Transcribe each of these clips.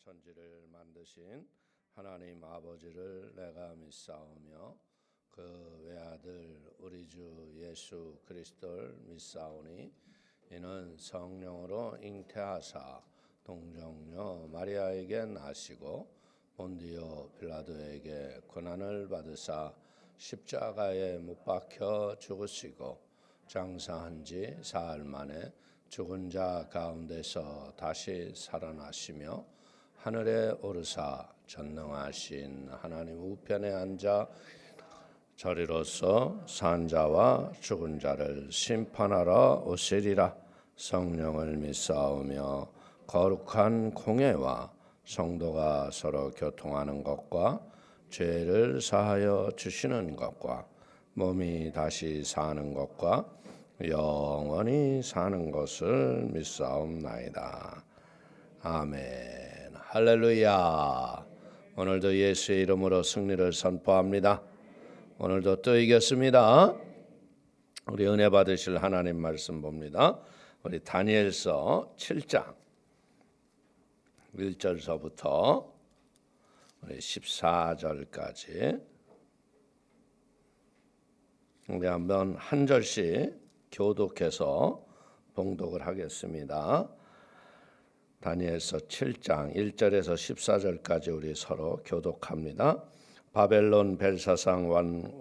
천지를 만드신 하나님 아버지를 내가 믿사오며 그 외아들 우리 주 예수 그리스도를 믿사오니 이는 성령으로 잉태하사 동정녀 마리아에게 나시고 본디오 빌라도에게 고난을 받으사 십자가에 못 박혀 죽으시고 장사한 지 사흘 만에 죽은 자 가운데서 다시 살아나시며 하늘에 오르사 전능하신 하나님 우편에 앉아 저리로서 산 자와 죽은 자를 심판하러 오시리라. 성령을 믿사오며 거룩한 공예와 성도가 서로 교통하는 것과 죄를 사하여 주시는 것과 몸이 다시 사는 것과 영원히 사는 것을 믿사옵나이다. 아멘. 할렐루야. 오늘도 예수의 이름으로 승리를 선포합니다. 오늘도 또 이겼습니다. 우리 은혜 받으실 하나님 말씀 봅니다. 우리 다니엘서 7장 1절서부터 우리 14절까지 우리 한번 한 절씩 교독해서 봉독을 하겠습니다. 다니엘서 7장 1절에서 14절까지 우리 서로 교독합니다. 바벨론 벨사상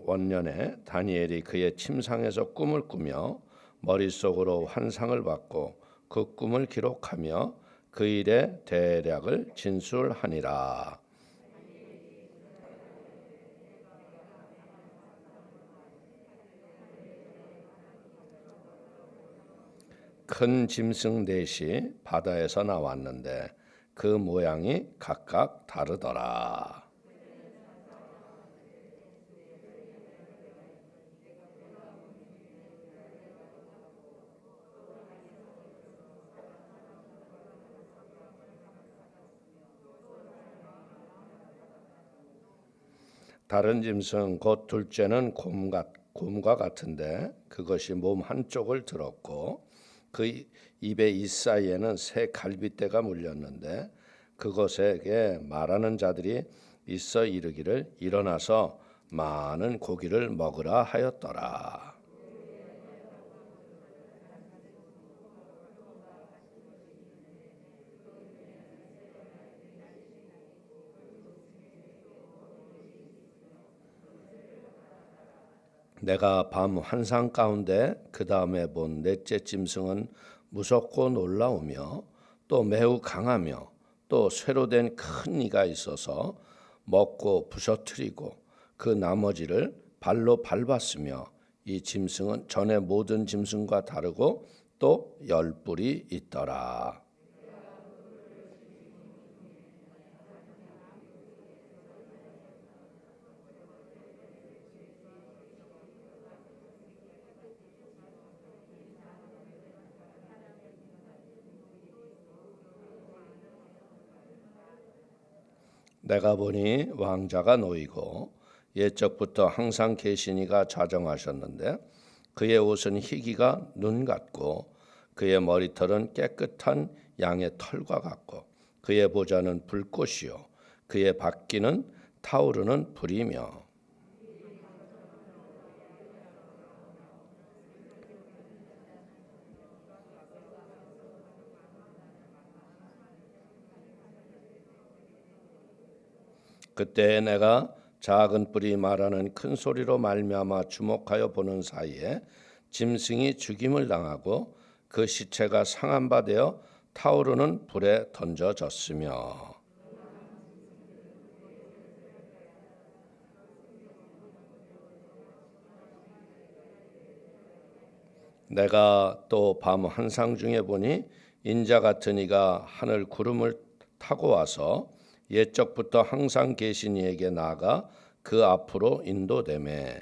원년에 다니엘이 그의 침상에서 꿈을 꾸며 머릿속으로 환상을 받고 그 꿈을 기록하며 그 일의 대략을 진술하니라. 큰 짐승 넷이 바다에서 나왔는데 그 모양이 각각 다르더라. 다른 짐승 곧 둘째는 곰과 같은데 그것이 몸 한쪽을 들었고 그 입의 입 사이에는 새 갈빗대가 물렸는데 그것에게 말하는 자들이 있어 이르기를 일어나서 많은 고기를 먹으라 하였더라. 내가 밤 환상 가운데 그 다음에 본 넷째 짐승은 무섭고 놀라우며 또 매우 강하며 또 쇠로 된 큰 이가 있어서 먹고 부서뜨리고 그 나머지를 발로 밟았으며 이 짐승은 전에 모든 짐승과 다르고 또 10뿔이 있더라. 내가 보니 왕자가 놓이고 옛적부터 항상 계시니가 좌정하셨는데 그의 옷은 희기가 눈 같고 그의 머리털은 깨끗한 양의 털과 같고 그의 보좌는 불꽃이요 그의 바퀴는 타오르는 불이며 그때 내가 작은 뿔이 말하는 큰 소리로 말미암아 주목하여 보는 사이에 짐승이 죽임을 당하고 그 시체가 상한 바 되어 타오르는 불에 던져졌으며 내가 또 밤 환상 중에 보니 인자 같은 이가 하늘 구름을 타고 와서 옛적부터 항상 계신 이에게 나아가 그 앞으로 인도되매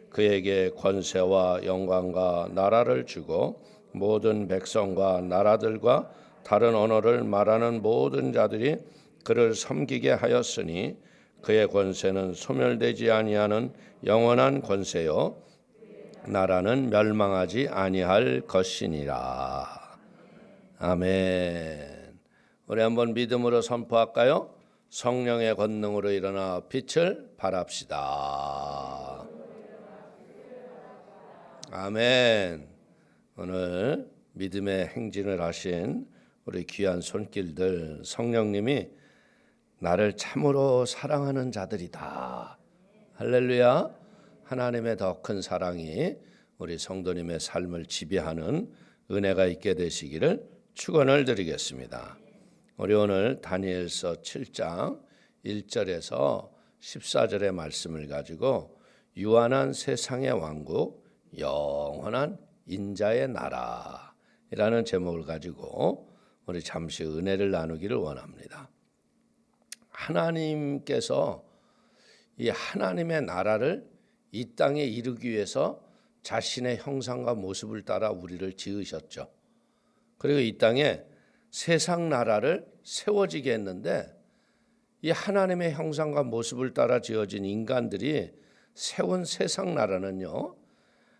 그에게 권세와 영광과 나라를 주고 모든 백성과 나라들과 다른 언어를 말하는 모든 자들이 그를 섬기게 하였으니 그의 권세는 소멸되지 아니하는 영원한 권세요 나라는 멸망하지 아니할 것이니라. 아멘. 우리 한번 믿음으로 선포할까요? 성령의 권능으로 일어나 빛을 발합시다. 아멘. 오늘 믿음의 행진을 하신 우리 귀한 손길들, 성령님이 나를 참으로 사랑하는 자들이다. 할렐루야. 하나님의 더 큰 사랑이 우리 성도님의 삶을 지배하는 은혜가 있게 되시기를 축원을 드리겠습니다. 우리 오늘 다니엘서 7장 1절에서 14절의 말씀을 가지고 유한한 세상의 왕국, 영원한 인자의 나라라는 제목을 가지고 우리 잠시 은혜를 나누기를 원합니다. 하나님께서 이 하나님의 나라를 이 땅에 이루기 위해서 자신의 형상과 모습을 따라 우리를 지으셨죠. 그리고 이 땅에 세상 나라를 세워지게 했는데 이 하나님의 형상과 모습을 따라 지어진 인간들이 세운 세상 나라는요,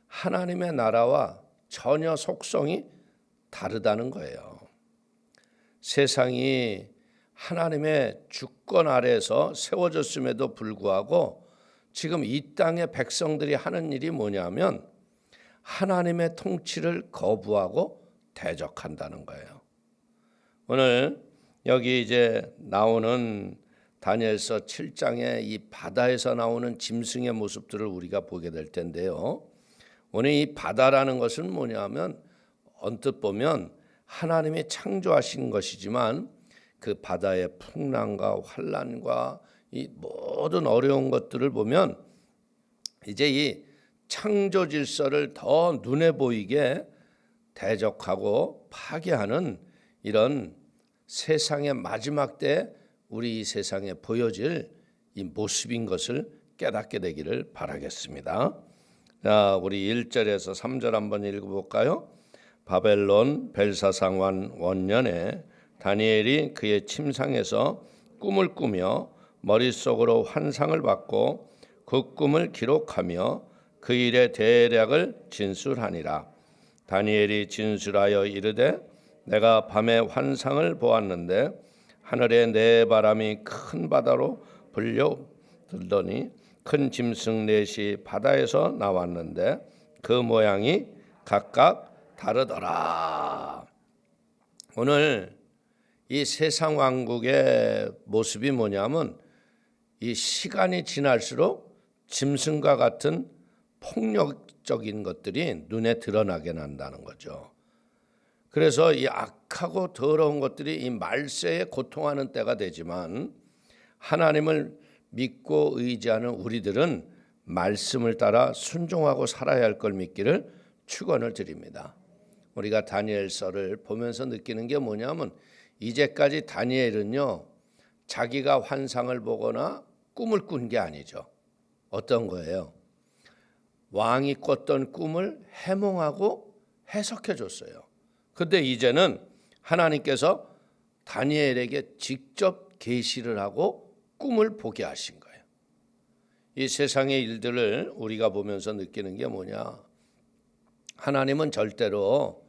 하나님의 나라와 전혀 속성이 다르다는 거예요. 세상이 하나님의 주권 아래에서 세워졌음에도 불구하고 지금 이 땅의 백성들이 하는 일이 뭐냐면 하나님의 통치를 거부하고 대적한다는 거예요. 오늘 여기 이제 나오는 다니엘서 7장의 이 바다에서 나오는 짐승의 모습들을 우리가 보게 될 텐데요. 오늘 이 바다라는 것은 뭐냐면 언뜻 보면 하나님이 창조하신 것이지만 그 바다의 풍랑과 환란과 이 모든 어려운 것들을 보면 이제 이 창조 질서를 더 눈에 보이게 대적하고 파괴하는 이런 세상의 마지막 때 우리 이 세상에 보여질 이 모습인 것을 깨닫게 되기를 바라겠습니다. 자, 우리 1절에서 3절 한번 읽어볼까요? 바벨론 벨사상왕 원년에 다니엘이 그의 침상에서 꿈을 꾸며 머릿속으로 환상을 받고 그 꿈을 기록하며 그 일의 대략을 진술하니라. 다니엘이 진술하여 이르되 내가 밤에 환상을 보았는데 하늘에 네 바람이 큰 바다로 불려들더니 큰 짐승 넷이 바다에서 나왔는데 그 모양이 각각 다르더라. 오늘 이 세상 왕국의 모습이 뭐냐면 이 시간이 지날수록 짐승과 같은 폭력적인 것들이 눈에 드러나게 난다는 거죠. 그래서 이 악하고 더러운 것들이 이 말세에 고통하는 때가 되지만 하나님을 믿고 의지하는 우리들은 말씀을 따라 순종하고 살아야 할 걸 믿기를 축원을 드립니다. 우리가 다니엘서를 보면서 느끼는 게 뭐냐면 이제까지 다니엘은요, 자기가 환상을 보거나 꿈을 꾼 게 아니죠. 어떤 거예요? 왕이 꿨던 꿈을 해몽하고 해석해 줬어요. 근데 이제는 하나님께서 다니엘에게 직접 계시를 하고 꿈을 보게 하신 거예요. 이 세상의 일들을 우리가 보면서 느끼는 게 뭐냐? 하나님은 절대로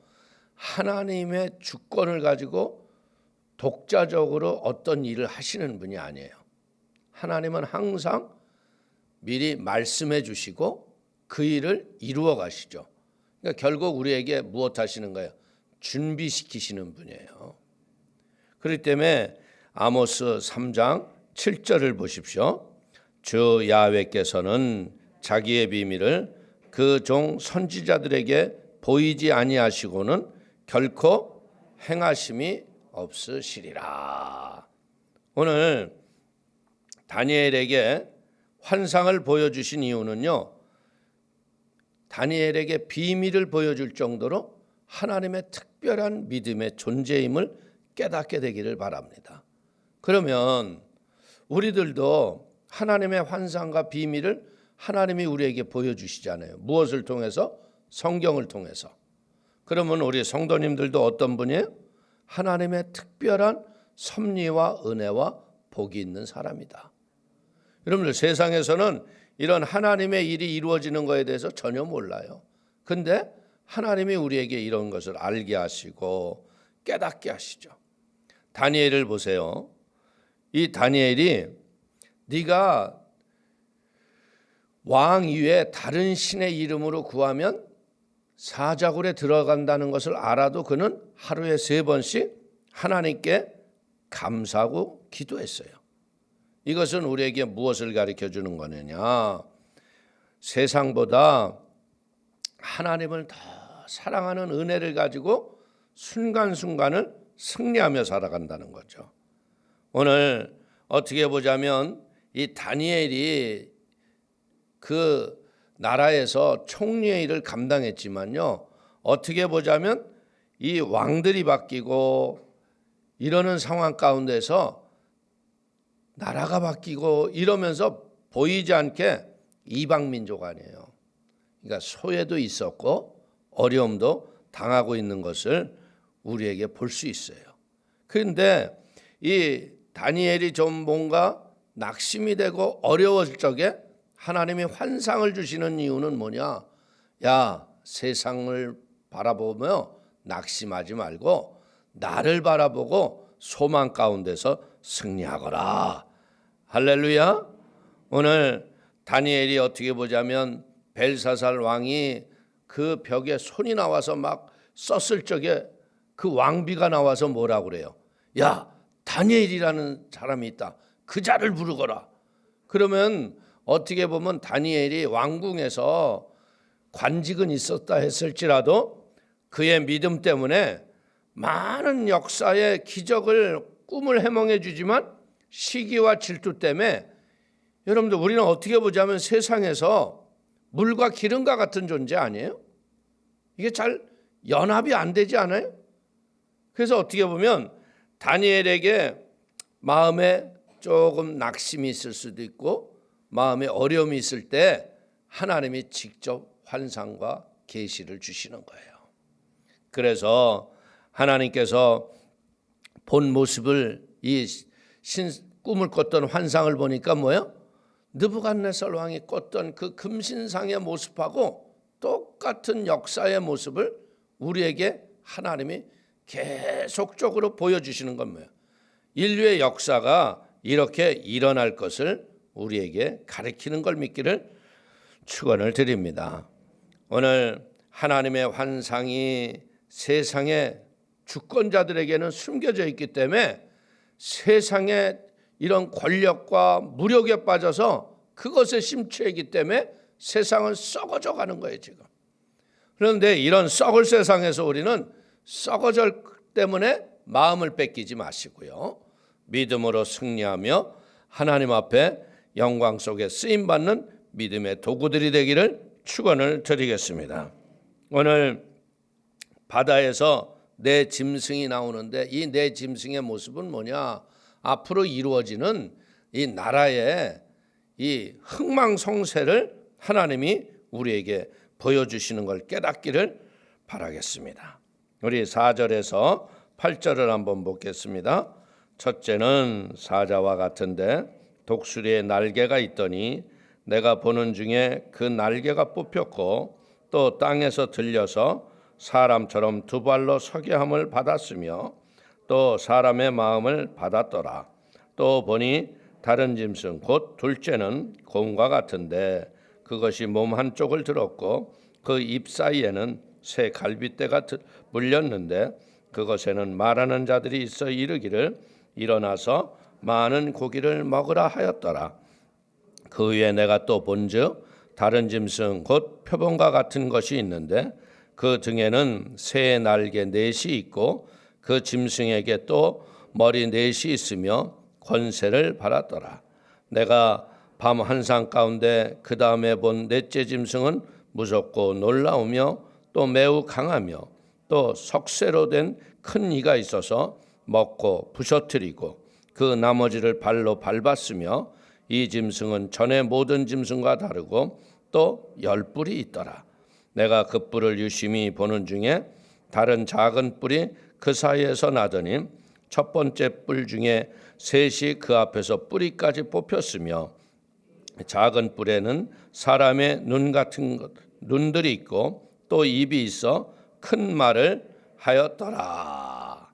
하나님의 주권을 가지고 독자적으로 어떤 일을 하시는 분이 아니에요. 하나님은 항상 미리 말씀해 주시고 그 일을 이루어 가시죠. 그러니까 결국 우리에게 무엇 하시는 거예요? 준비시키시는 분이에요. 그렇기 때문에 아모스 3장 7절을 보십시오. 주 야훼께서는 자기의 비밀을 그 종 선지자들에게 보이지 아니하시고는 결코 행하심이 없으시리라. 오늘 다니엘에게 환상을 보여주신 이유는요, 다니엘에게 비밀을 보여줄 정도로 하나님의 특별한 믿음의 존재임을 깨닫게 되기를 바랍니다. 그러면 우리들도 하나님의 환상과 비밀을 하나님이 우리에게 보여주시잖아요. 무엇을 통해서? 성경을 통해서. 그러면 우리 성도님들도 어떤 분이에요? 하나님의 특별한 섭리와 은혜와 복이 있는 사람이다. 여러분들, 세상에서는 이런 하나님의 일이 이루어지는 것에 대해서 전혀 몰라요. 근데 하나님이 우리에게 이런 것을 알게 하시고 깨닫게 하시죠. 다니엘을 보세요. 이 다니엘이 네가 왕 이외에 다른 신의 이름으로 구하면 사자굴에 들어간다는 것을 알아도 그는 하루에 3번씩 하나님께 감사하고 기도했어요. 이것은 우리에게 무엇을 가르쳐 주는 거느냐? 세상보다 하나님을 더 사랑하는 은혜를 가지고 순간순간을 승리하며 살아간다는 거죠. 오늘 어떻게 보자면 이 다니엘이 그 나라에서 총리의 일을 감당했지만요, 어떻게 보자면 이 왕들이 바뀌고 이러는 상황 가운데서 나라가 바뀌고 이러면서 보이지 않게 이방 민족 아니에요. 그러니까 소외도 있었고 어려움도 당하고 있는 것을 우리에게 볼 수 있어요. 그런데 이 다니엘이 좀 뭔가 낙심이 되고 어려울 적에 하나님이 환상을 주시는 이유는 뭐냐? 야, 세상을 바라보며 낙심하지 말고 나를 바라보고 소망 가운데서 승리하거라. 할렐루야. 오늘 다니엘이 어떻게 보자면 벨사살 왕이 그 벽에 손이 나와서 막 썼을 적에 그 왕비가 나와서 뭐라고 그래요? 야, 다니엘이라는 사람이 있다. 그 자를 부르거라. 그러면 어떻게 보면 다니엘이 왕궁에서 관직은 있었다 했을지라도 그의 믿음 때문에 많은 역사의 기적을 꿈을 해몽해 주지만 시기와 질투 때문에 여러분들 우리는 어떻게 보자면 세상에서 물과 기름과 같은 존재 아니에요? 이게 잘 연합이 안 되지 않아요? 그래서 어떻게 보면 다니엘에게 마음에 조금 낙심이 있을 수도 있고 마음에 어려움이 있을 때 하나님이 직접 환상과 계시를 주시는 거예요. 그래서 하나님께서 본 모습을 이 꿈을 꿨던 환상을 보니까 뭐예요? 느부갓네살 왕이 꿨던 그 금신상의 모습하고 똑같은 역사의 모습을 우리에게 하나님이 계속적으로 보여주시는 건 뭐예요? 인류의 역사가 이렇게 일어날 것을 우리에게 가르치는 걸 믿기를 축원을 드립니다. 오늘 하나님의 환상이 세상의 주권자들에게는 숨겨져 있기 때문에 세상의 이런 권력과 무력에 빠져서 그것에 심취했기 때문에 세상은 썩어져 가는 거예요 지금. 그런데 이런 썩을 세상에서 우리는 썩어질 때문에 마음을 뺏기지 마시고요, 믿음으로 승리하며 하나님 앞에 영광 속에 쓰임받는 믿음의 도구들이 되기를 축원을 드리겠습니다. 오늘 바다에서 네 짐승이 나오는데 이 네 짐승의 모습은 뭐냐? 앞으로 이루어지는 이 나라의 이 흥망성쇠를 하나님이 우리에게 보여주시는 걸 깨닫기를 바라겠습니다. 우리 4절에서 8절을 한번 보겠습니다. 첫째는 사자와 같은데 독수리의 날개가 있더니 내가 보는 중에 그 날개가 뽑혔고 또 땅에서 들려서 사람처럼 두 발로 서게 함을 받았으며 또 사람의 마음을 받았더라. 또 보니 다른 짐승 곧 둘째는 곰과 같은데 그것이 몸 한쪽을 들었고 그 입 사이에는 새 갈빗대가 물렸는데 그것에는 말하는 자들이 있어 이르기를 일어나서 많은 고기를 먹으라 하였더라. 그 위에 내가 또 본즉 다른 짐승 곧 표범과 같은 것이 있는데 그 등에는 새의 날개 넷이 있고 그 짐승에게 또 머리 넷이 있으며 권세를 받았더라. 내가 밤 한상 가운데 그 다음에 본 넷째 짐승은 무섭고 놀라우며 또 매우 강하며 또 석쇠로 된 큰 이가 있어서 먹고 부셔뜨리고 그 나머지를 발로 밟았으며 이 짐승은 전의 모든 짐승과 다르고 또 10뿔이 있더라. 내가 그 뿔을 유심히 보는 중에 다른 작은 뿔이 그 사이에서 나더니 첫 번째 뿔 중에 셋이 그 앞에서 뿌리까지 뽑혔으며 작은 뿔에는 사람의 눈 같은 눈들이 있고 또 입이 있어 큰 말을 하였더라.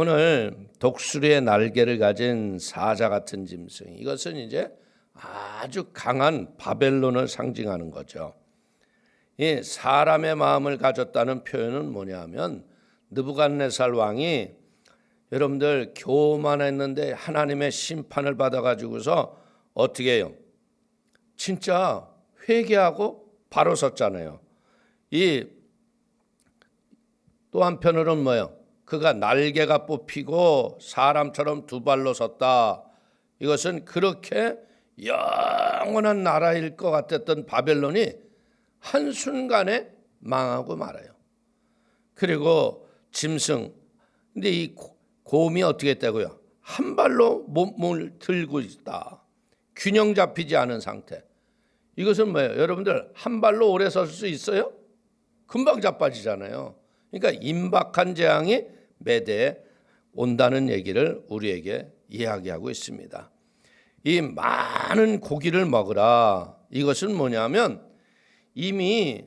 오늘 독수리의 날개를 가진 사자 같은 짐승, 이것은 이제 아주 강한 바벨론을 상징하는 거죠. 이 사람의 마음을 가졌다는 표현은 뭐냐면 느부갓네살 왕이 여러분들 교만했는데 하나님의 심판을 받아가지고서 어떻게 해요? 진짜 회개하고 바로 섰잖아요. 이 또 한편으로는 뭐예요? 그가 날개가 뽑히고 사람처럼 두 발로 섰다. 이것은 그렇게 영원한 나라일 것 같았던 바벨론이 한순간에 망하고 말아요. 그리고 짐승, 근데 이 곰이 어떻게 했다고요? 한 발로 몸을 들고 있다. 균형 잡히지 않은 상태. 이것은 뭐예요? 여러분들 한 발로 오래 설 수 있어요? 금방 자빠지잖아요. 그러니까 임박한 재앙이 매대에 온다는 얘기를 우리에게 이야기하고 있습니다. 이 많은 고기를 먹으라. 이것은 뭐냐면 이미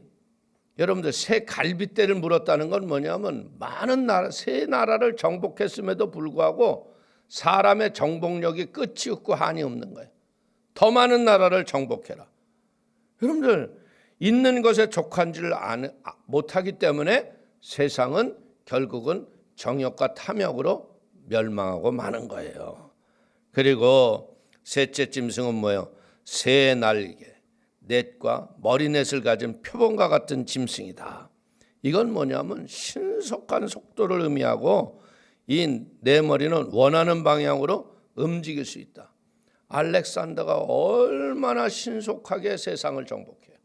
여러분들 새 갈빗대를 물었다는 건 뭐냐면 많은 나라, 새 나라를 정복했음에도 불구하고 사람의 정복력이 끝이 없고 한이 없는 거예요. 더 많은 나라를 정복해라. 여러분들 있는 것에 족한지를 못하기 때문에 세상은 결국은 정욕과 탐욕으로 멸망하고 마는 거예요. 그리고 셋째 짐승은 뭐예요? 새 날개, 넷과 머리넷을 가진 표범과 같은 짐승이다. 이건 뭐냐면 신속한 속도를 의미하고 이 네 머리는 원하는 방향으로 움직일 수 있다. 알렉산더가 얼마나 신속하게 세상을 정복해요.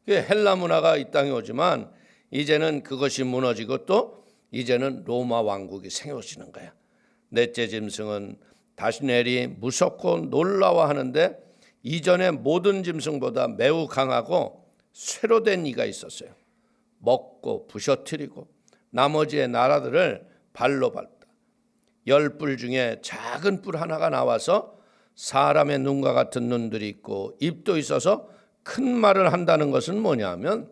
헬라 문화가 이 땅에 오지만 이제는 그것이 무너지고 또 이제는 로마 왕국이 세워지는 거야. 넷째 짐승은 다시넬이 무섭고 놀라워하는데 이전의 모든 짐승보다 매우 강하고 쇠로된 이가 있었어요. 먹고 부셔뜨리고 나머지의 나라들을 발로 밟다. 10뿔 중에 작은 뿔 하나가 나와서 사람의 눈과 같은 눈들이 있고 입도 있어서 큰 말을 한다는 것은 뭐냐면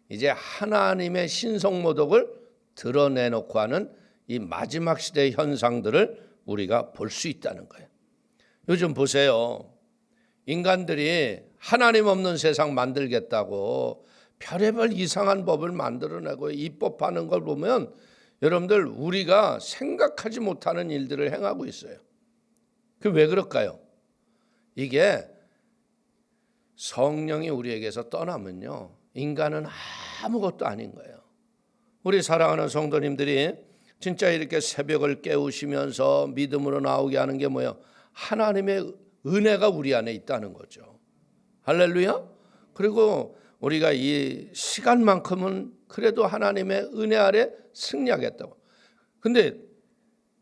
이제 하나님의 신성모독을 드러내놓고 하는 이 마지막 시대의 현상들을 우리가 볼 수 있다는 거예요. 요즘 보세요. 인간들이 하나님 없는 세상 만들겠다고 별의별 이상한 법을 만들어내고 입법하는 걸 보면 여러분들 우리가 생각하지 못하는 일들을 행하고 있어요. 그 왜 그럴까요? 이게 성령이 우리에게서 떠나면요, 인간은 아무것도 아닌 거예요. 우리 사랑하는 성도님들이 진짜 이렇게 새벽을 깨우시면서 믿음으로 나오게 하는 게 뭐예요? 하나님의 은혜가 우리 안에 있다는 거죠. 할렐루야. 그리고 우리가 이 시간만큼은 그래도 하나님의 은혜 아래 승리하겠다고. 근데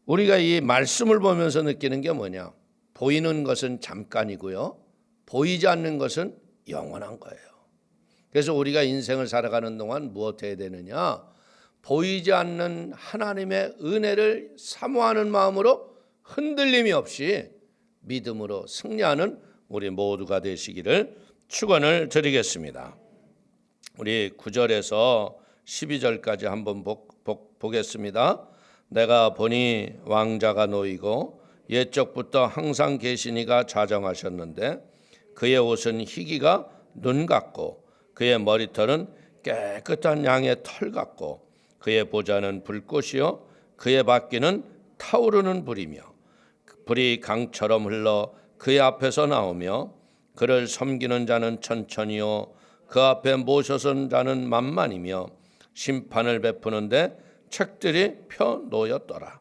우리가 이 말씀을 보면서 느끼는 게 뭐냐? 보이는 것은 잠깐이고요, 보이지 않는 것은 영원한 거예요. 그래서 우리가 인생을 살아가는 동안 무엇 해야 되느냐? 보이지 않는 하나님의 은혜를 사모하는 마음으로 흔들림이 없이 믿음으로 승리하는 우리 모두가 되시기를 축원을 드리겠습니다. 우리 9절에서 12절까지 한번 보겠습니다. 내가 보니 왕자가 놓이고 옛적부터 항상 계시니가 자정하셨는데 그의 옷은 희기가 눈 같고 그의 머리털은 깨끗한 양의 털 같고 그의 보좌는 불꽃이요 그의 바퀴는 타오르는 불이며 불이 강처럼 흘러 그의 앞에서 나오며 그를 섬기는 자는 천천히요 그 앞에 모셔선 자는 만만이며 심판을 베푸는데 책들이 펴 놓였더라.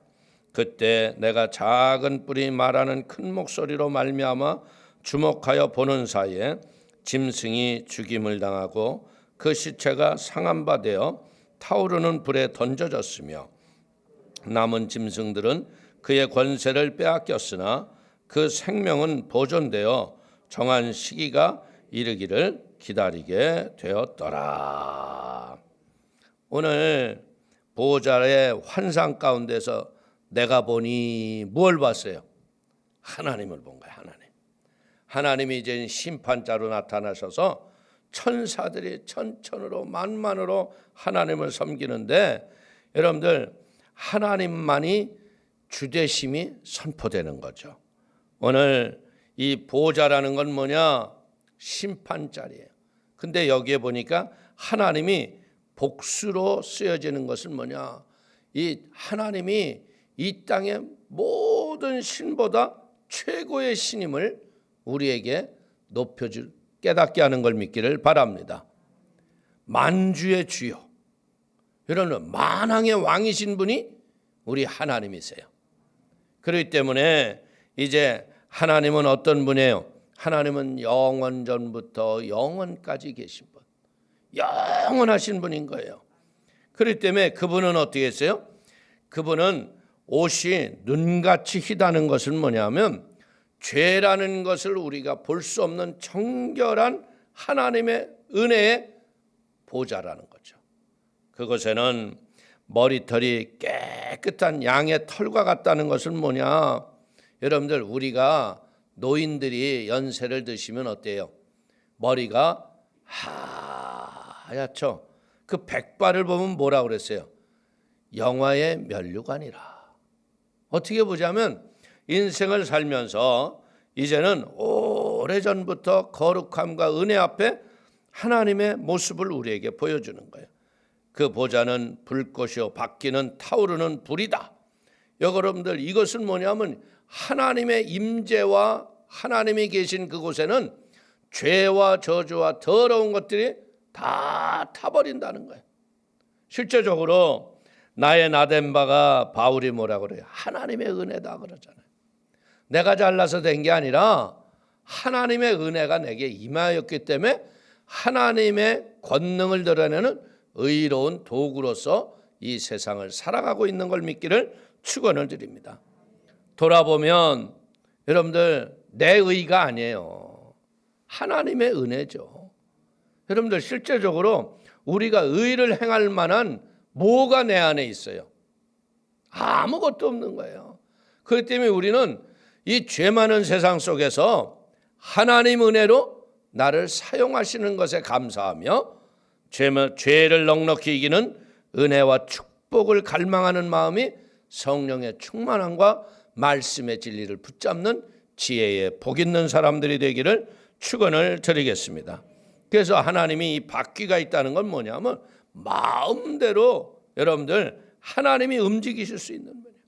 그때 내가 작은 뿔이 말하는 큰 목소리로 말미암아 주목하여 보는 사이에 짐승이 죽임을 당하고 그 시체가 상한 바 되어 타오르는 불에 던져졌으며 남은 짐승들은 그의 권세를 빼앗겼으나 그 생명은 보존되어 정한 시기가 이르기를 기다리게 되었더라. 오늘 보호자의 환상 가운데서 내가 보니 뭘 봤어요? 하나님을 본 거예요. 하나님이 이제 심판자로 나타나셔서 천사들이 천천으로 만만으로 하나님을 섬기는데 여러분들 하나님만이 주되심이 선포되는 거죠. 오늘 이 보좌라는 건 뭐냐? 심판자리예요. 근데 여기에 보니까 하나님이 복수로 쓰여지는 것은 뭐냐? 이 하나님이 이 땅의 모든 신보다 최고의 신임을 우리에게 높여줄 깨닫게 하는 걸 믿기를 바랍니다. 만주의 주요, 여러분 만왕의 왕이신 분이 우리 하나님이세요. 그렇기 때문에 이제 하나님은 어떤 분이에요? 하나님은 영원 전부터 영원까지 계신 분, 영원하신 분인 거예요. 그렇기 때문에 그분은 어떻게 했어요? 그분은 옷이 눈같이 희다는 것은 뭐냐면 죄라는 것을 우리가 볼 수 없는 정결한 하나님의 은혜의 보좌라는 거죠. 그곳에는 머리털이 깨끗한 양의 털과 같다는 것은 뭐냐? 여러분들 우리가 노인들이 연세를 드시면 어때요? 머리가 하얗죠. 그 백발을 보면 뭐라고 그랬어요? 영화의 면류관이라. 어떻게 보자면 인생을 살면서 이제는 오래전부터 거룩함과 은혜 앞에 하나님의 모습을 우리에게 보여주는 거예요. 그 보좌는 불꽃이요 바퀴는 타오르는 불이다. 여러분들 이것은 뭐냐면 하나님의 임재와 하나님이 계신 그곳에는 죄와 저주와 더러운 것들이 다 타버린다는 거예요. 실제적으로 나의 나된 바가 바울이 뭐라고 그래요? 하나님의 은혜다 그러잖아요. 내가 잘나서 된 게 아니라 하나님의 은혜가 내게 임하였기 때문에 하나님의 권능을 드러내는 의로운 도구로서 이 세상을 살아가고 있는 걸 믿기를 축원을 드립니다. 돌아보면 여러분들 내 의가 아니에요. 하나님의 은혜죠. 여러분들 실제적으로 우리가 의를 행할 만한 뭐가 내 안에 있어요? 아무것도 없는 거예요. 그렇기 때문에 우리는 이 죄 많은 세상 속에서 하나님 은혜로 나를 사용하시는 것에 감사하며 죄를 넉넉히 이기는 은혜와 축복을 갈망하는 마음이 성령의 충만함과 말씀의 진리를 붙잡는 지혜의 복 있는 사람들이 되기를 축원을 드리겠습니다. 그래서 하나님이 이 바퀴가 있다는 건 뭐냐면 마음대로 여러분들 하나님이 움직이실 수 있는 분이에요.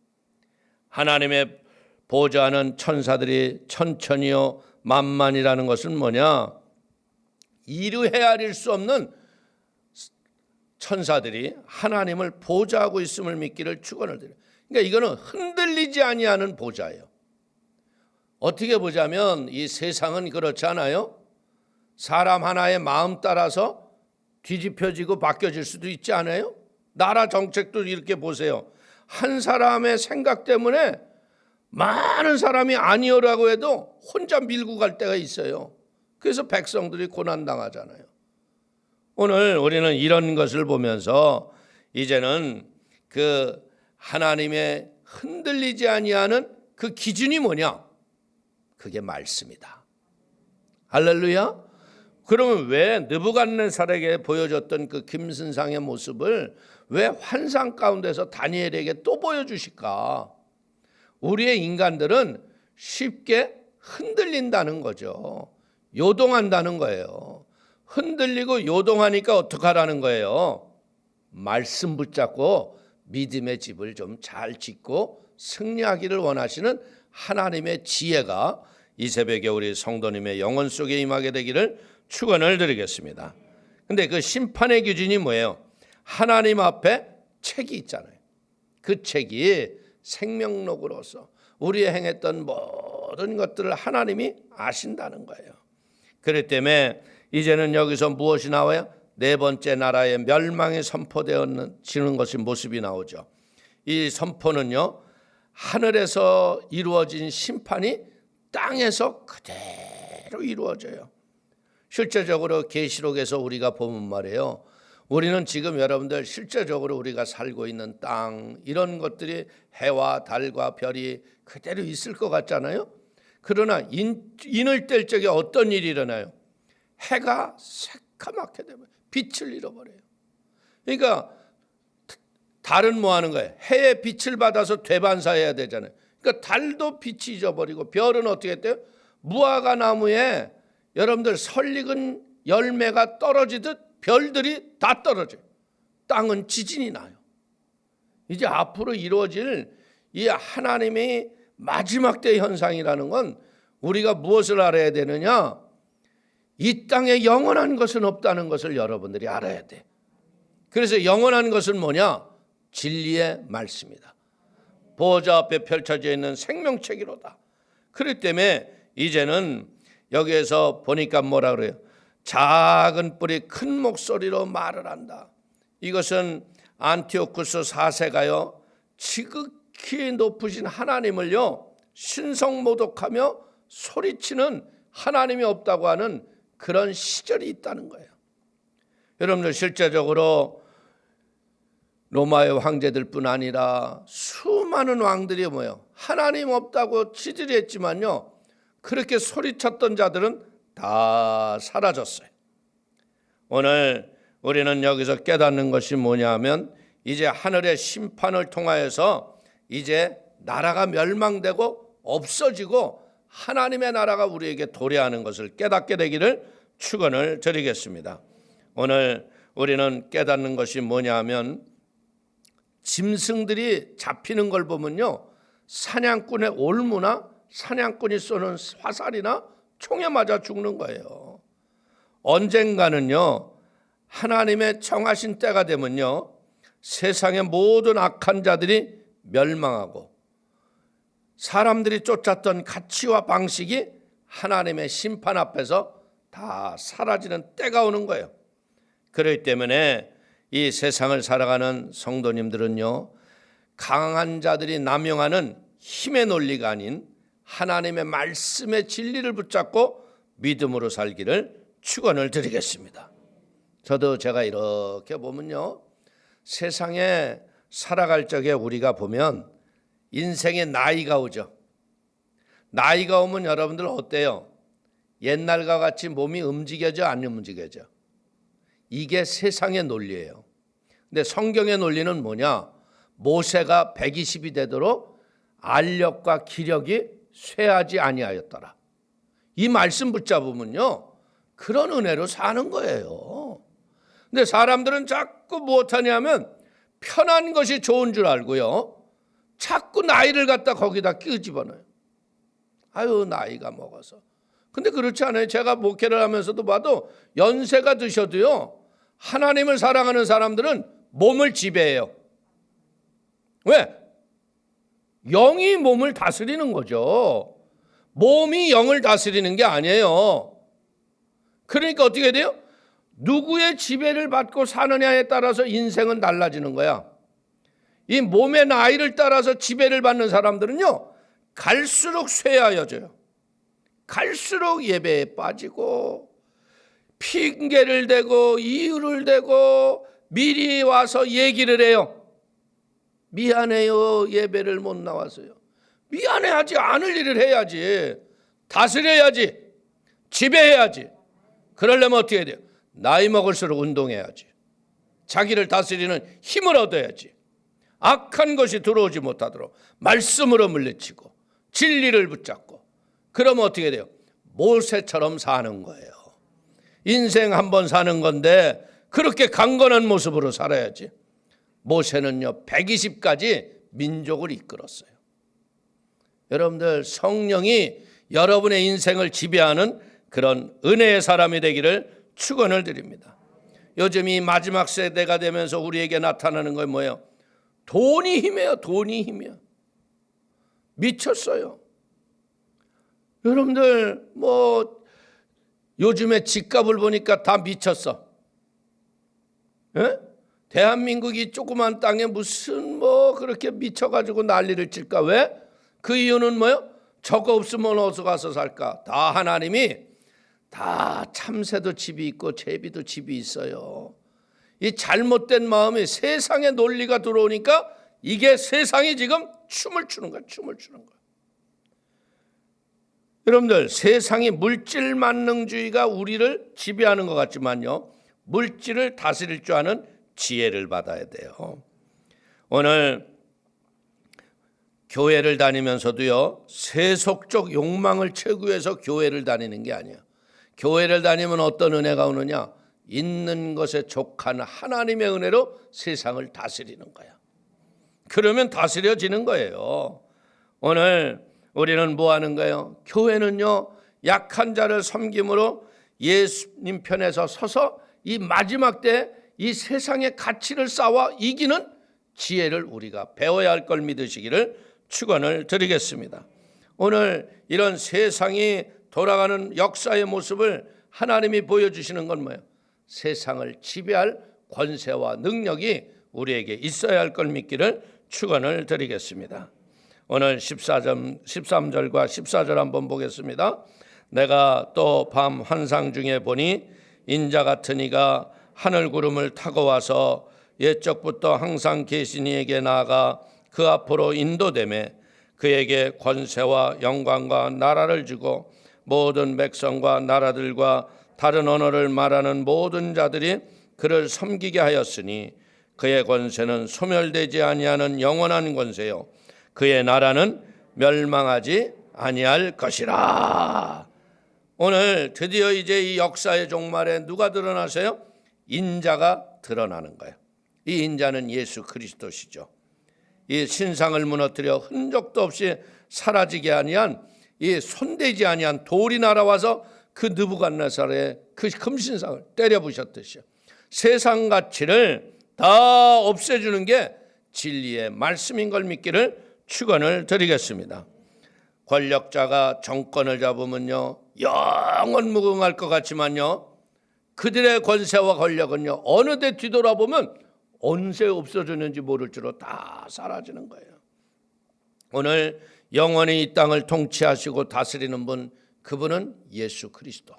하나님의 보좌하는 천사들이 천천히요 만만이라는 것은 뭐냐? 이루 헤아릴 수 없는 천사들이 하나님을 보좌하고 있음을 믿기를 축원을 드려요. 그러니까 이거는 흔들리지 아니하는 보좌예요. 어떻게 보자면 이 세상은 그렇지 않아요? 사람 하나의 마음 따라서 뒤집혀지고 바뀌어질 수도 있지 않아요? 나라 정책도 이렇게 보세요. 한 사람의 생각 때문에 많은 사람이 아니오라고 해도 혼자 밀고 갈 때가 있어요. 그래서 백성들이 고난당하잖아요. 오늘 우리는 이런 것을 보면서 이제는 그 하나님의 흔들리지 아니하는 그 기준이 뭐냐? 그게 말씀이다. 할렐루야. 그러면 왜 느부갓네살에게 보여줬던 그 김선상의 모습을 왜 환상 가운데서 다니엘에게 또 보여주실까? 우리의 인간들은 쉽게 흔들린다는 거죠. 요동한다는 거예요. 흔들리고 요동하니까 어떡하라는 거예요? 말씀 붙잡고 믿음의 집을 좀 잘 짓고 승리하기를 원하시는 하나님의 지혜가 이 새벽에 우리 성도님의 영혼 속에 임하게 되기를 축원을 드리겠습니다. 근데 그 심판의 기준이 뭐예요? 하나님 앞에 책이 있잖아요. 그 책이 생명록으로서 우리의 행했던 모든 것들을 하나님이 아신다는 거예요. 그렇기 때문에 이제는 여기서 무엇이 나와요? 네 번째 나라의 멸망이 선포되어지는 것이 모습이 나오죠. 이 선포는요, 하늘에서 이루어진 심판이 땅에서 그대로 이루어져요. 실제적으로 계시록에서 우리가 보면 말이에요. 우리는 지금 여러분들 실제적으로 우리가 살고 있는 땅 이런 것들이 해와 달과 별이 그대로 있을 것 같잖아요. 그러나 인을 뗄 적에 어떤 일이 일어나요? 해가 새카맣게 되면 빛을 잃어버려요. 그러니까 달은 뭐 하는 거예요? 해의 빛을 받아서 되반사해야 되잖아요. 그러니까 달도 빛이 잊어버리고 별은 어떻게 했대요? 무화과 나무에 여러분들 설익은 열매가 떨어지듯 별들이 다 떨어져요. 땅은 지진이 나요. 이제 앞으로 이루어질 이 하나님의 마지막 때 현상이라는 건 우리가 무엇을 알아야 되느냐? 이 땅에 영원한 것은 없다는 것을 여러분들이 알아야 돼. 그래서 영원한 것은 뭐냐? 진리의 말씀이다. 보호자 앞에 펼쳐져 있는 생명책이로다. 그렇기 때문에 이제는 여기에서 보니까 뭐라 그래요? 작은 뿔이 큰 목소리로 말을 한다. 이것은 안티오쿠스 4세가요 지극히 높으신 하나님을요 신성모독하며 소리치는 하나님이 없다고 하는 그런 시절이 있다는 거예요. 여러분들 실제적으로 로마의 황제들뿐 아니라 수많은 왕들이 뭐예요? 하나님 없다고 지들이 했지만요 그렇게 소리쳤던 자들은 다 사라졌어요. 오늘 우리는 여기서 깨닫는 것이 뭐냐 하면 이제 하늘의 심판을 통하여서 이제 나라가 멸망되고 없어지고 하나님의 나라가 우리에게 도래하는 것을 깨닫게 되기를 축원을 드리겠습니다. 오늘 우리는 깨닫는 것이 뭐냐 하면 짐승들이 잡히는 걸 보면요 사냥꾼의 올무나 사냥꾼이 쏘는 화살이나 총에 맞아 죽는 거예요. 언젠가는요 하나님의 정하신 때가 되면요 세상의 모든 악한 자들이 멸망하고 사람들이 쫓았던 가치와 방식이 하나님의 심판 앞에서 다 사라지는 때가 오는 거예요. 그렇기 때문에 이 세상을 살아가는 성도님들은요 강한 자들이 남용하는 힘의 논리가 아닌 하나님의 말씀의 진리를 붙잡고 믿음으로 살기를 축원을 드리겠습니다. 저도 제가 이렇게 보면요 세상에 살아갈 적에 우리가 보면 인생의 나이가 오죠. 나이가 오면 여러분들 어때요? 옛날과 같이 몸이 움직여져 안 움직여져? 이게 세상의 논리예요. 근데 성경의 논리는 뭐냐? 모세가 120이 되도록 알력과 기력이 쇠하지 아니하였더라. 이 말씀 붙잡으면요 그런 은혜로 사는 거예요. 근데 사람들은 자꾸 무엇하냐면 편한 것이 좋은 줄 알고요 자꾸 나이를 갖다 거기다 끼집어넣어요. 아유 나이가 먹어서. 근데 그렇지 않아요. 제가 목회를 하면서도 봐도 연세가 드셔도요 하나님을 사랑하는 사람들은 몸을 지배해요. 왜? 영이 몸을 다스리는 거죠. 몸이 영을 다스리는 게 아니에요. 그러니까 어떻게 돼요? 누구의 지배를 받고 사느냐에 따라서 인생은 달라지는 거야. 이 몸의 나이를 따라서 지배를 받는 사람들은요 갈수록 쇠하여져요. 갈수록 예배에 빠지고 핑계를 대고 이유를 대고 미리 와서 얘기를 해요. 미안해요 예배를 못 나와서요. 미안해하지 않을 일을 해야지. 다스려야지. 지배해야지. 그러려면 어떻게 해야 돼요? 나이 먹을수록 운동해야지. 자기를 다스리는 힘을 얻어야지. 악한 것이 들어오지 못하도록 말씀으로 물리치고 진리를 붙잡고 그러면 어떻게 돼요? 모세처럼 사는 거예요. 인생 한 번 사는 건데 그렇게 강건한 모습으로 살아야지. 모세는요 120까지 민족을 이끌었어요. 여러분들 성령이 여러분의 인생을 지배하는 그런 은혜의 사람이 되기를 축원을 드립니다. 요즘 이 마지막 세대가 되면서 우리에게 나타나는 건 뭐예요? 돈이 힘이에요. 돈이 힘이에요. 미쳤어요. 여러분들 뭐 요즘에 집값을 보니까 다 미쳤어. 예? 대한민국이 조그만 땅에 무슨 뭐 그렇게 미쳐가지고 난리를 칠까? 왜? 그 이유는 뭐예요? 저거 없으면 어디서 가서 살까? 다 하나님이 다 참새도 집이 있고 제비도 집이 있어요. 이 잘못된 마음이 세상의 논리가 들어오니까 이게 세상이 지금 춤을 추는 거야. 춤을 추는 거야. 여러분들 세상이 물질 만능주의가 우리를 지배하는 것 같지만요 물질을 다스릴 줄 아는 지혜를 받아야 돼요. 오늘 교회를 다니면서도요, 세속적 욕망을 채우기 위해서 교회를 다니는 게 아니에요. 교회를 다니면 어떤 은혜가 오느냐? 있는 것에 족한 하나님의 은혜로 세상을 다스리는 거야. 그러면 다스려지는 거예요. 오늘 우리는 뭐 하는 거예요? 교회는요, 약한 자를 섬김으로 예수님 편에서 서서 이 마지막 때 이 세상의 가치를 싸워 이기는 지혜를 우리가 배워야 할 걸 믿으시기를 축원을 드리겠습니다. 오늘 이런 세상이 돌아가는 역사의 모습을 하나님이 보여주시는 건 뭐예요? 세상을 지배할 권세와 능력이 우리에게 있어야 할 걸 믿기를 축원을 드리겠습니다. 오늘 13절과 14절 한번 보겠습니다. 내가 또 밤 환상 중에 보니 인자 같은 이가 하늘 구름을 타고 와서 옛적부터 항상 계신 이에게 나아가 그 앞으로 인도되매 그에게 권세와 영광과 나라를 주고 모든 백성과 나라들과 다른 언어를 말하는 모든 자들이 그를 섬기게 하였으니 그의 권세는 소멸되지 아니하는 영원한 권세요 그의 나라는 멸망하지 아니할 것이라. 오늘 드디어 이제 이 역사의 종말에 누가 드러나세요? 인자가 드러나는 거예요. 이 인자는 예수 그리스도시죠. 이 신상을 무너뜨려 흔적도 없이 사라지게 아니한 이 손대지 아니한 돌이 날아와서 그 느부갓네살의 그 금신상을 때려 부셨듯이요. 세상 가치를 다 없애주는 게 진리의 말씀인 걸 믿기를 축원을 드리겠습니다. 권력자가 정권을 잡으면요, 영원 무궁할 것 같지만요, 그들의 권세와 권력은요, 어느 데 뒤돌아보면 언제 없어졌는지 모를 줄로 다 사라지는 거예요. 오늘 영원히 이 땅을 통치하시고 다스리는 분, 그분은 예수 그리스도.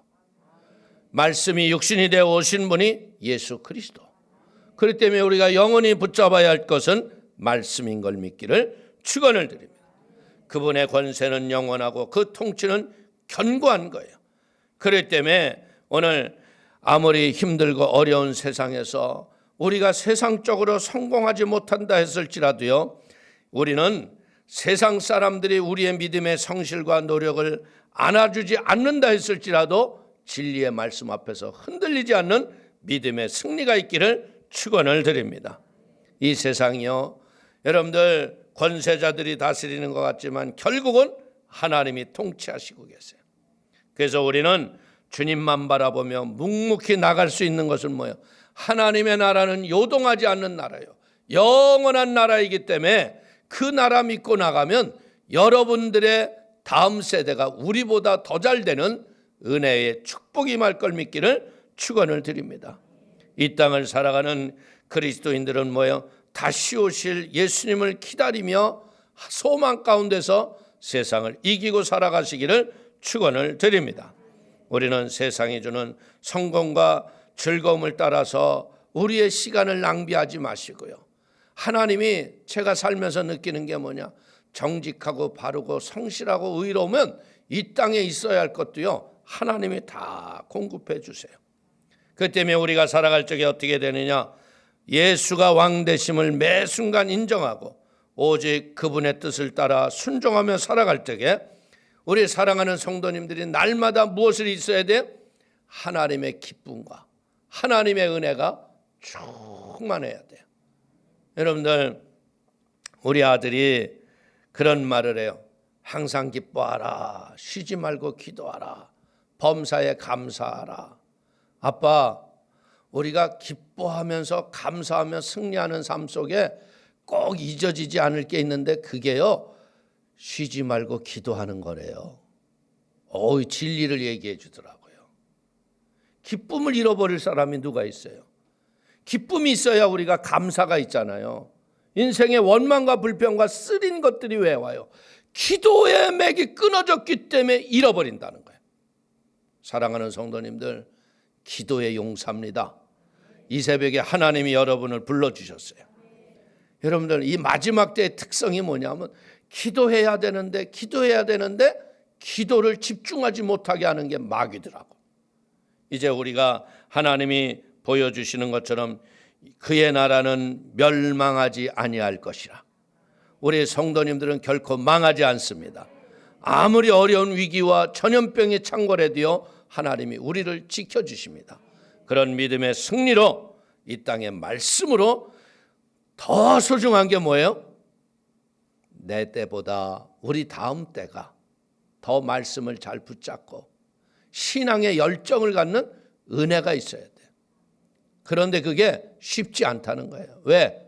말씀이 육신이 되어 오신 분이 예수 그리스도. 그렇기 때문에 우리가 영원히 붙잡아야 할 것은 말씀인 걸 믿기를 축원을 드립니다. 그분의 권세는 영원하고 그 통치는 견고한 거예요. 그렇기 때문에 오늘 아무리 힘들고 어려운 세상에서 우리가 세상적으로 성공하지 못한다 했을지라도요, 우리는 세상 사람들이 우리의 믿음의 성실과 노력을 안아주지 않는다 했을지라도 진리의 말씀 앞에서 흔들리지 않는 믿음의 승리가 있기를 축원을 드립니다. 이 세상이요, 여러분들 권세자들이 다스리는 것 같지만 결국은 하나님이 통치하시고 계세요. 그래서 우리는 주님만 바라보며 묵묵히 나갈 수 있는 것은 뭐예요? 하나님의 나라는 요동하지 않는 나라예요. 영원한 나라이기 때문에 그 나라 믿고 나가면 여러분들의 다음 세대가 우리보다 더 잘 되는 은혜의 축복이 임할 걸 믿기를 축원을 드립니다. 이 땅을 살아가는 그리스도인들은 뭐예요? 다시 오실 예수님을 기다리며 소망 가운데서 세상을 이기고 살아가시기를 축원을 드립니다. 우리는 세상이 주는 성공과 즐거움을 따라서 우리의 시간을 낭비하지 마시고요. 하나님이 제가 살면서 느끼는 게 뭐냐? 정직하고 바르고 성실하고 의로우면 이 땅에 있어야 할 것도요, 하나님이 다 공급해 주세요. 그 때문에 우리가 살아갈 적에 어떻게 되느냐? 예수가 왕 되심을 매 순간 인정하고 오직 그분의 뜻을 따라 순종하며 살아갈 적에 우리 사랑하는 성도님들이 날마다 무엇을 있어야 돼요? 하나님의 기쁨과 하나님의 은혜가 충만해야 돼요. 여러분들, 우리 아들이 그런 말을 해요. 항상 기뻐하라, 쉬지 말고 기도하라, 범사에 감사하라. 아빠, 우리가 기뻐하면서 감사하며 승리하는 삶 속에 꼭 잊어지지 않을 게 있는데 그게요, 쉬지 말고 기도하는 거래요. 진리를 얘기해 주더라고요. 기쁨을 잃어버릴 사람이 누가 있어요? 기쁨이 있어야 우리가 감사가 있잖아요. 인생의 원망과 불평과 쓰린 것들이 왜 와요? 기도의 맥이 끊어졌기 때문에 잃어버린다는 거예요. 사랑하는 성도님들, 기도의 용사입니다. 이 새벽에 하나님이 여러분을 불러주셨어요. 여러분들, 이 마지막 때의 특성이 뭐냐면 기도해야 되는데 기도를 집중하지 못하게 하는 게 마귀더라고. 이제 우리가 하나님이 보여주시는 것처럼 그의 나라는 멸망하지 아니할 것이라. 우리 성도님들은 결코 망하지 않습니다. 아무리 어려운 위기와 전염병이 창궐해도요, 하나님이 우리를 지켜주십니다. 그런 믿음의 승리로 이 땅의 말씀으로 더 소중한 게 뭐예요? 내 때보다 우리 다음 때가 더 말씀을 잘 붙잡고 신앙의 열정을 갖는 은혜가 있어야 돼요. 그런데 그게 쉽지 않다는 거예요. 왜?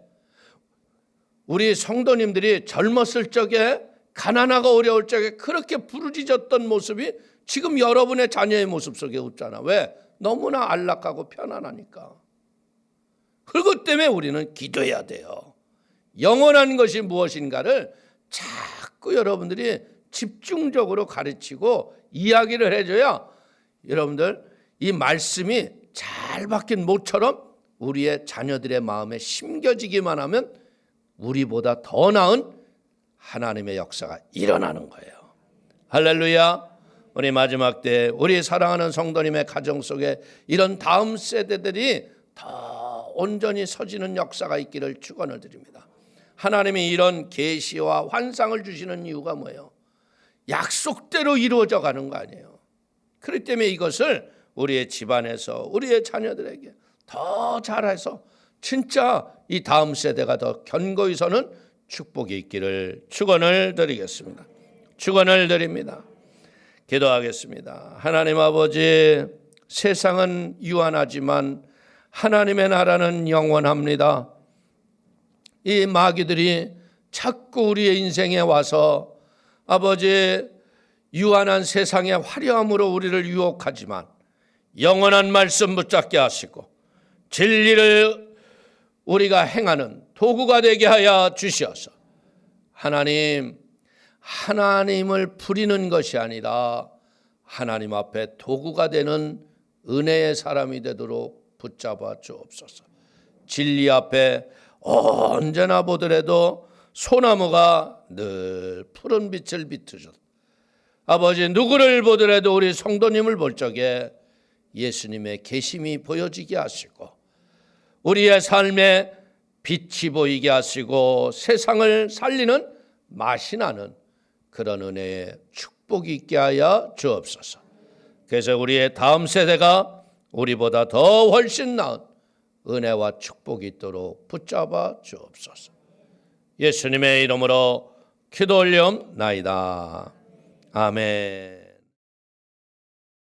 우리 성도님들이 젊었을 적에, 가난하고 어려울 적에 그렇게 부르짖었던 모습이 지금 여러분의 자녀의 모습 속에 없잖아. 왜? 너무나 안락하고 편안하니까. 그것 때문에 우리는 기도해야 돼요. 영원한 것이 무엇인가를 자꾸 여러분들이 집중적으로 가르치고 이야기를 해줘야 여러분들 이 말씀이 잘 박힌 못처럼 우리의 자녀들의 마음에 심겨지기만 하면 우리보다 더 나은 하나님의 역사가 일어나는 거예요. 할렐루야. 우리 마지막 때 우리 사랑하는 성도님의 가정 속에 이런 다음 세대들이 더 온전히 서지는 역사가 있기를 축원을 드립니다. 하나님이 이런 계시와 환상을 주시는 이유가 뭐예요? 약속대로 이루어져 가는 거 아니에요. 그렇기 때문에 이것을 우리의 집안에서 우리의 자녀들에게 더 잘해서 진짜 이 다음 세대가 더 견고히 서는 축복이 있기를 축원을 드리겠습니다. 축원을 드립니다. 기도하겠습니다. 하나님 아버지, 세상은 유한하지만 하나님의 나라는 영원합니다. 이 마귀들이 자꾸 우리의 인생에 와서 아버지, 유한한 세상의 화려함으로 우리를 유혹하지만 영원한 말씀 붙잡게 하시고 진리를 우리가 행하는 도구가 되게 하여 주시어서 하나님을 부리는 것이 아니라 하나님 앞에 도구가 되는 은혜의 사람이 되도록 붙잡아 주옵소서. 진리 앞에 언제나 보더라도 소나무가 늘 푸른 빛을 비추셨다. 아버지, 누구를 보더라도 우리 성도님을 볼 적에 예수님의 계심이 보여지게 하시고 우리의 삶에 빛이 보이게 하시고 세상을 살리는 맛이 나는 그런 은혜의 축복이 있게 하여 주옵소서. 그래서 우리의 다음 세대가 우리보다 더 훨씬 나은 은혜와 축복이 있도록 붙잡아 주옵소서. 예수님의 이름으로 기도 올리옵나이다. 아멘.